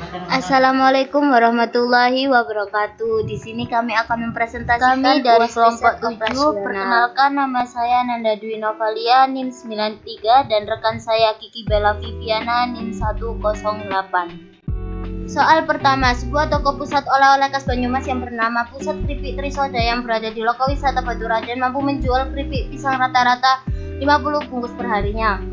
Assalamualaikum warahmatullahi wabarakatuh. Di sini kami akan mempresentasikan kami dari kelompok 7. Perkenalkan, nama saya Nanda Dwi Novalia NIM 93 dan rekan saya Kiki Bella Viviana NIM 108. Soal pertama, sebuah toko pusat oleh-oleh khas Banyumas yang bernama Pusat Keripik Trisoda yang berada di Lokowisata Baturaden mampu menjual keripik pisang rata-rata 50 bungkus per harinya.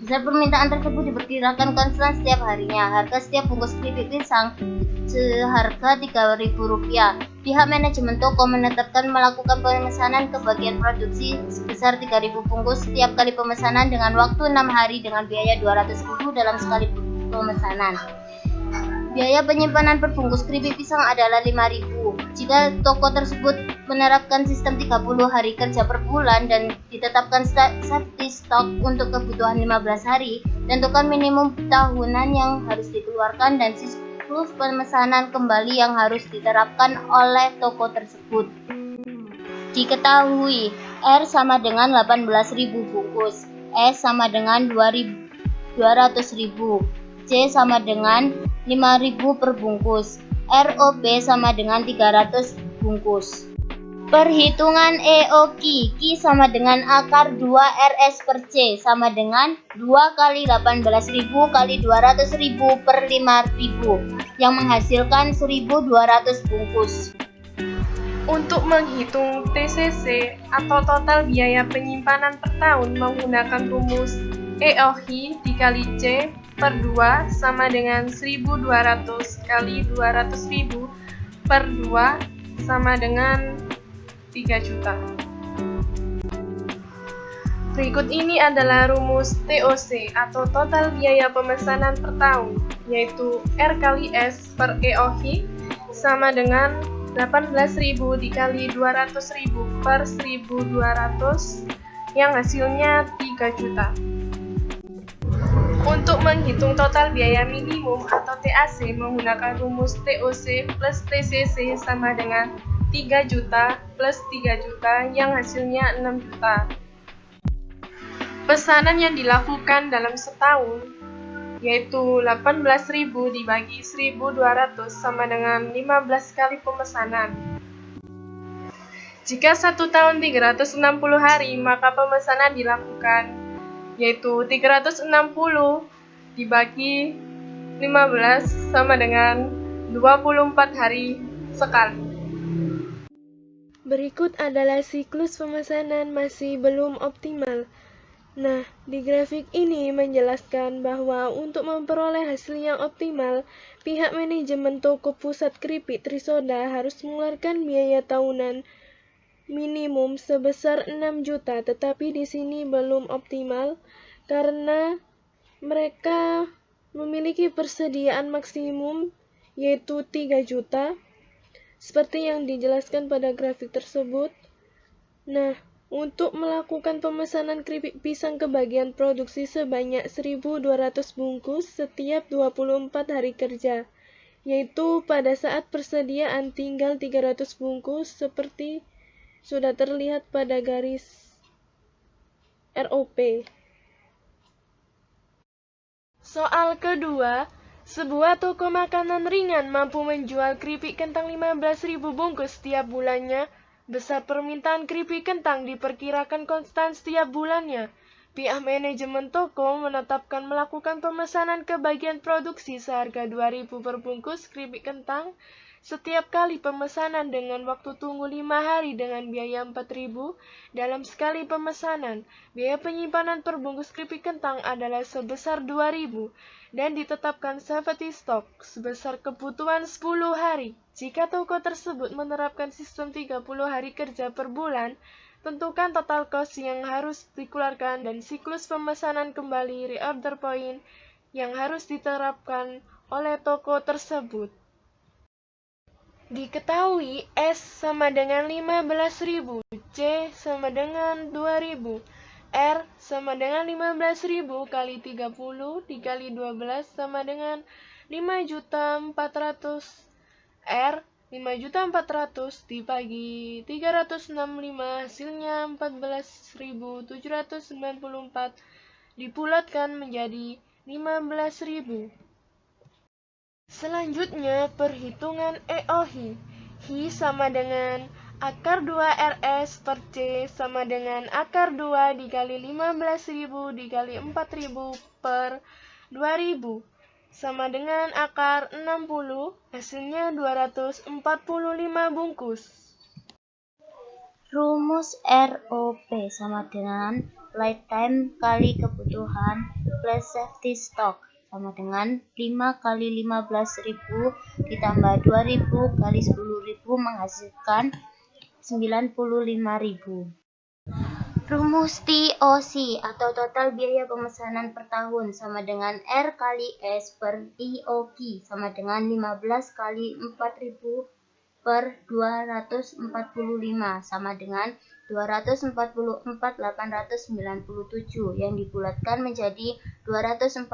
Besar permintaan tersebut diperkirakan konstan setiap harinya. Harga setiap bungkus keripik pisang seharga Rp3.000. Pihak manajemen toko menetapkan melakukan pemesanan ke bagian produksi sebesar 3.000 bungkus setiap kali pemesanan dengan waktu 6 hari dengan biaya Rp200.000 dalam sekali pemesanan. Biaya penyimpanan per bungkus keripik pisang adalah Rp5.000. Jika toko tersebut menerapkan sistem 30 hari kerja per bulan dan ditetapkan safety stock untuk kebutuhan 15 hari, tentukan minimum tahunan yang harus dikeluarkan dan siklus pemesanan kembali yang harus diterapkan oleh toko tersebut. Diketahui, R sama dengan 18.000 bungkus, S sama dengan 200.000, C sama dengan 5.000 per bungkus, ROP sama dengan 300 bungkus. Perhitungan EOQ, Q sama dengan akar 2 RS per C sama dengan 2 kali 18.000 kali 200.000 per 5.000 yang menghasilkan 1.200 bungkus. Untuk menghitung TCC atau total biaya penyimpanan per tahun menggunakan rumus EOQ dikali C per 2 sama dengan 1.200 kali 200.000 per 2 sama dengan 3 juta. Berikut ini adalah rumus TOC atau total biaya pemesanan per tahun, yaitu R kali S per EOQ sama dengan 18.000 dikali 200.000 per 1.200 yang hasilnya 3 juta. Untuk menghitung total biaya minimum atau TAC menggunakan rumus TOC plus TCC sama dengan 3 juta plus 3 juta yang hasilnya 6 juta. Pesanan yang dilakukan dalam setahun yaitu 18.000 dibagi 1.200 sama dengan 15 kali pemesanan. Jika 1 tahun 360 hari maka pemesanan dilakukan yaitu 360 dibagi 15 sama dengan 24 hari sekali. Berikut adalah siklus pemesanan masih belum optimal. Nah, di grafik ini menjelaskan bahwa untuk memperoleh hasil yang optimal, pihak manajemen toko pusat keripik Trisoda harus mengeluarkan biaya tahunan minimum sebesar 6 juta, tetapi di sini belum optimal karena mereka memiliki persediaan maksimum yaitu 3 juta seperti yang dijelaskan pada grafik tersebut. Nah, untuk melakukan pemesanan keripik pisang ke bagian produksi sebanyak 1.200 bungkus setiap 24 hari kerja, yaitu pada saat persediaan tinggal 300 bungkus seperti sudah terlihat pada garis ROP. Soal kedua, sebuah toko makanan ringan mampu menjual keripik kentang 15.000 bungkus setiap bulannya. Besar permintaan keripik kentang diperkirakan konstan setiap bulannya. Pihak manajemen toko menetapkan melakukan pemesanan ke bagian produksi seharga 2.000 per bungkus keripik kentang setiap kali pemesanan dengan waktu tunggu 5 hari dengan biaya 4.000 dalam sekali pemesanan. Biaya penyimpanan per bungkus keripik kentang adalah sebesar 2.000 dan ditetapkan safety stock sebesar kebutuhan 10 hari. Jika toko tersebut menerapkan sistem 30 hari kerja per bulan, tentukan total cost yang harus dikeluarkan dan siklus pemesanan kembali reorder point yang harus diterapkan oleh toko tersebut. Diketahui S sama dengan 15.000, C sama dengan 2.000, R sama dengan 15.000 kali 30 dikali 12 sama dengan 5.400. R 5.400 dibagi 365 hasilnya 14.794 dibulatkan menjadi 15.000. Selanjutnya, perhitungan EOHI. Hi sama dengan akar 2RS per C sama dengan akar 2 dikali 15.000 dikali 4.000 per 2.000 sama dengan akar 60, hasilnya 245 bungkus. Rumus ROP sama dengan lifetime kali kebutuhan plus safety stock sama dengan 5 kali 15.000 ditambah 2.000 kali 10.000 menghasilkan 95.000. Rumus TOC atau total biaya pemesanan per tahun sama dengan R kali S per TOQ sama dengan 15 kali 4.000 per 245 sama dengan 244.897 yang dibulatkan menjadi 245.000.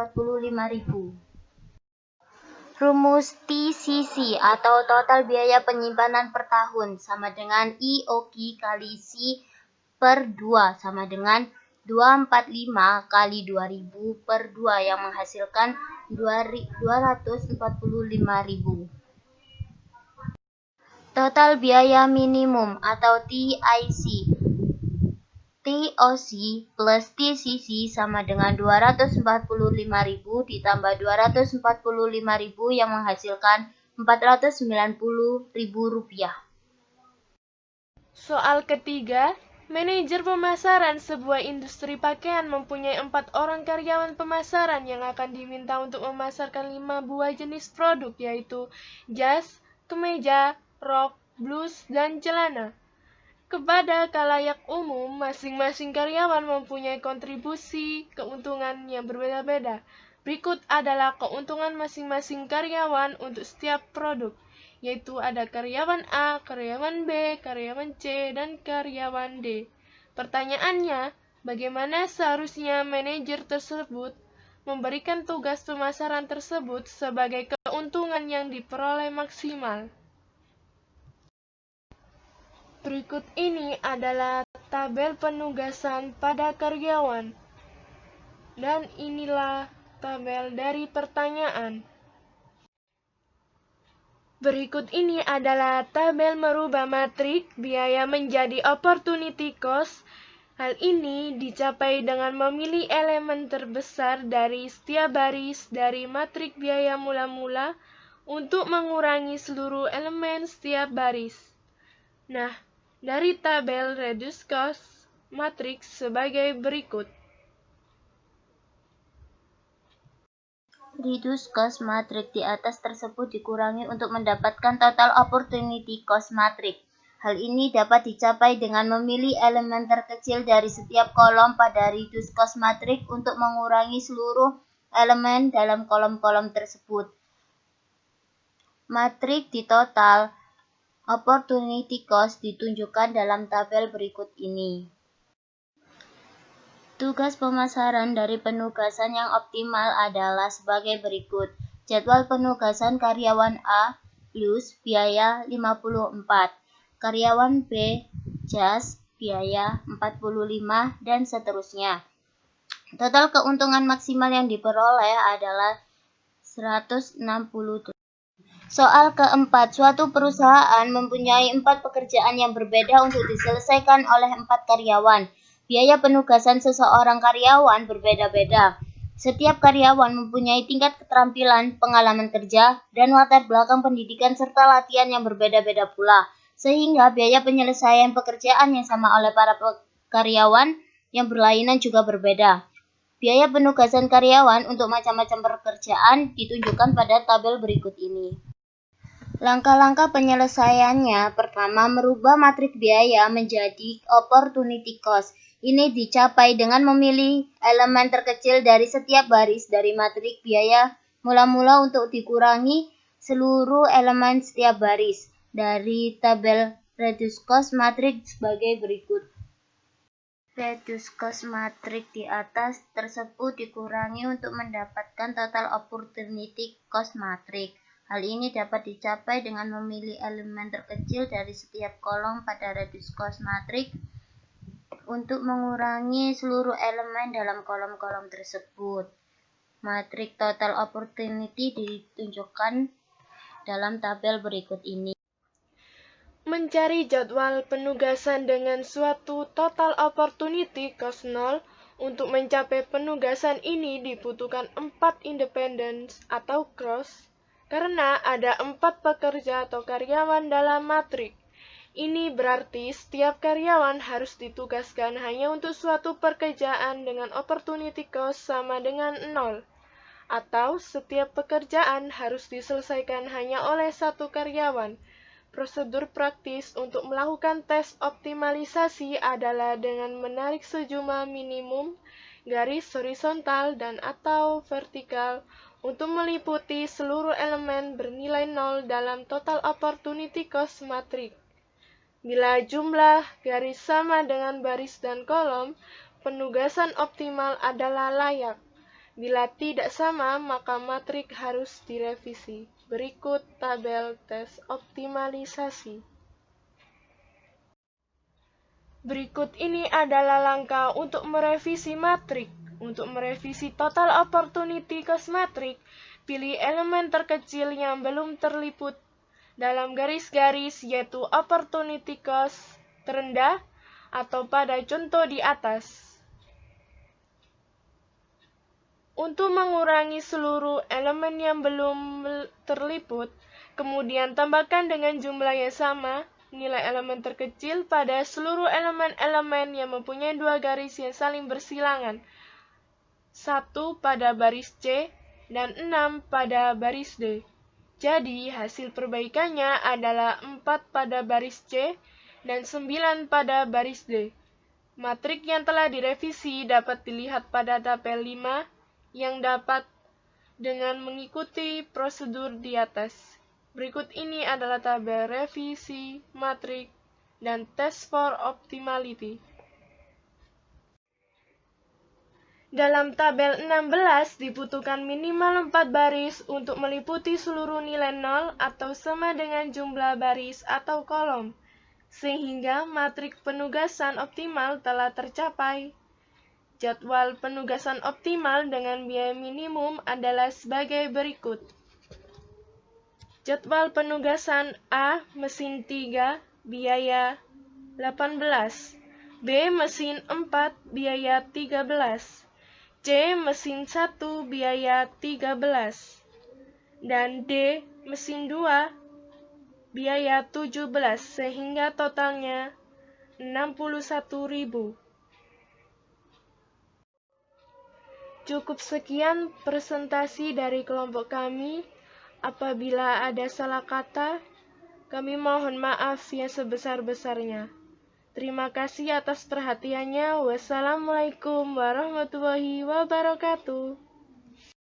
Rumus TCC atau total biaya penyimpanan per tahun sama dengan IOQ kali C per 2 sama dengan 245 kali 2000 per 2 yang menghasilkan 245.000. Total biaya minimum atau TIC, TOC plus TCC sama dengan 245.000 ditambah 245.000 yang menghasilkan 490.000 rupiah. Soal ketiga, manajer pemasaran sebuah industri pakaian mempunyai 4 orang karyawan pemasaran yang akan diminta untuk memasarkan 5 buah jenis produk, yaitu jas, kemeja, rok, blus, dan celana. Kepada khalayak umum, masing-masing karyawan mempunyai kontribusi keuntungan yang berbeda-beda. Berikut adalah keuntungan masing-masing karyawan untuk setiap produk, yaitu ada karyawan A, karyawan B, karyawan C, dan karyawan D. Pertanyaannya, bagaimana seharusnya manajer tersebut memberikan tugas pemasaran tersebut sebagai keuntungan yang diperoleh maksimal? Berikut ini adalah tabel penugasan pada karyawan. Dan inilah tabel dari pertanyaan. Berikut ini adalah tabel merubah matrik biaya menjadi opportunity cost. Hal ini dicapai dengan memilih elemen terbesar dari setiap baris dari matrik biaya mula-mula untuk mengurangi seluruh elemen setiap baris. Nah, dari tabel reduce cost matrix sebagai berikut. Reduce cost matrix di atas tersebut dikurangi untuk mendapatkan total opportunity cost matrix. Hal ini dapat dicapai dengan memilih elemen terkecil dari setiap kolom pada reduce cost matrix untuk mengurangi seluruh elemen dalam kolom-kolom tersebut. Matrix di total opportunity cost ditunjukkan dalam tabel berikut ini. Tugas pemasaran dari penugasan yang optimal adalah sebagai berikut. Jadwal penugasan karyawan A plus biaya 54, karyawan B jas biaya 45 dan seterusnya. Total keuntungan maksimal yang diperoleh adalah 160. Soal keempat, suatu perusahaan mempunyai 4 pekerjaan yang berbeda untuk diselesaikan oleh 4 karyawan. Biaya penugasan seseorang karyawan berbeda-beda. Setiap karyawan mempunyai tingkat keterampilan, pengalaman kerja, dan latar belakang pendidikan serta latihan yang berbeda-beda pula. Sehingga biaya penyelesaian pekerjaan yang sama oleh para karyawan yang berlainan juga berbeda. Biaya penugasan karyawan untuk macam-macam pekerjaan ditunjukkan pada tabel berikut ini. Langkah-langkah penyelesaiannya, pertama, merubah matrik biaya menjadi opportunity cost. Ini dicapai dengan memilih elemen terkecil dari setiap baris dari matrik biaya mula-mula untuk dikurangi seluruh elemen setiap baris. Dari tabel reduce cost matrix sebagai berikut. Reduce cost matrix di atas tersebut dikurangi untuk mendapatkan total opportunity cost matrix. Hal ini dapat dicapai dengan memilih elemen terkecil dari setiap kolom pada reduce cost matrix untuk mengurangi seluruh elemen dalam kolom-kolom tersebut. Matrik total opportunity ditunjukkan dalam tabel berikut ini. Mencari jadwal penugasan dengan suatu total opportunity cost 0. Untuk mencapai penugasan ini dibutuhkan 4 independence atau cross, karena ada 4 pekerja atau karyawan dalam matrik. Ini berarti setiap karyawan harus ditugaskan hanya untuk suatu pekerjaan dengan opportunity cost sama dengan 0. Atau setiap pekerjaan harus diselesaikan hanya oleh satu karyawan. Prosedur praktis untuk melakukan tes optimalisasi adalah dengan menarik sejumlah minimum garis horizontal dan atau vertikal untuk meliputi seluruh elemen bernilai 0 dalam total opportunity cost matrik. Bila jumlah garis sama dengan baris dan kolom, penugasan optimal adalah layak. Bila tidak sama, maka matrik harus direvisi. Berikut tabel tes optimalisasi. Berikut ini adalah langkah untuk merevisi matrik. Untuk merevisi total opportunity cost matrik, pilih elemen terkecil yang belum terliput dalam garis-garis, yaitu opportunity cost terendah atau pada contoh di atas. Untuk mengurangi seluruh elemen yang belum terliput, kemudian tambahkan dengan jumlah yang sama nilai elemen terkecil pada seluruh elemen-elemen yang mempunyai dua garis yang saling bersilangan, 1 pada baris C dan 6 pada baris D. Jadi, hasil perbaikannya adalah 4 pada baris C dan 9 pada baris D. Matrik yang telah direvisi dapat dilihat pada tabel 5 yang dapat dengan mengikuti prosedur di atas. Berikut ini adalah tabel revisi, matrik, dan test for optimality. Dalam tabel 16 dibutuhkan minimal 4 baris untuk meliputi seluruh nilai 0 atau sama dengan jumlah baris atau kolom, sehingga matrik penugasan optimal telah tercapai. Jadwal penugasan optimal dengan biaya minimum adalah sebagai berikut. Jadwal penugasan A mesin 3 biaya 18, B mesin 4 biaya 13, C mesin 1 biaya 13, dan D mesin 2 biaya 17, sehingga totalnya 61.000. Cukup sekian presentasi dari kelompok kami. Apabila ada salah kata, kami mohon maaf yang sebesar-besarnya. Terima kasih atas perhatiannya. Wassalamualaikum warahmatullahi wabarakatuh.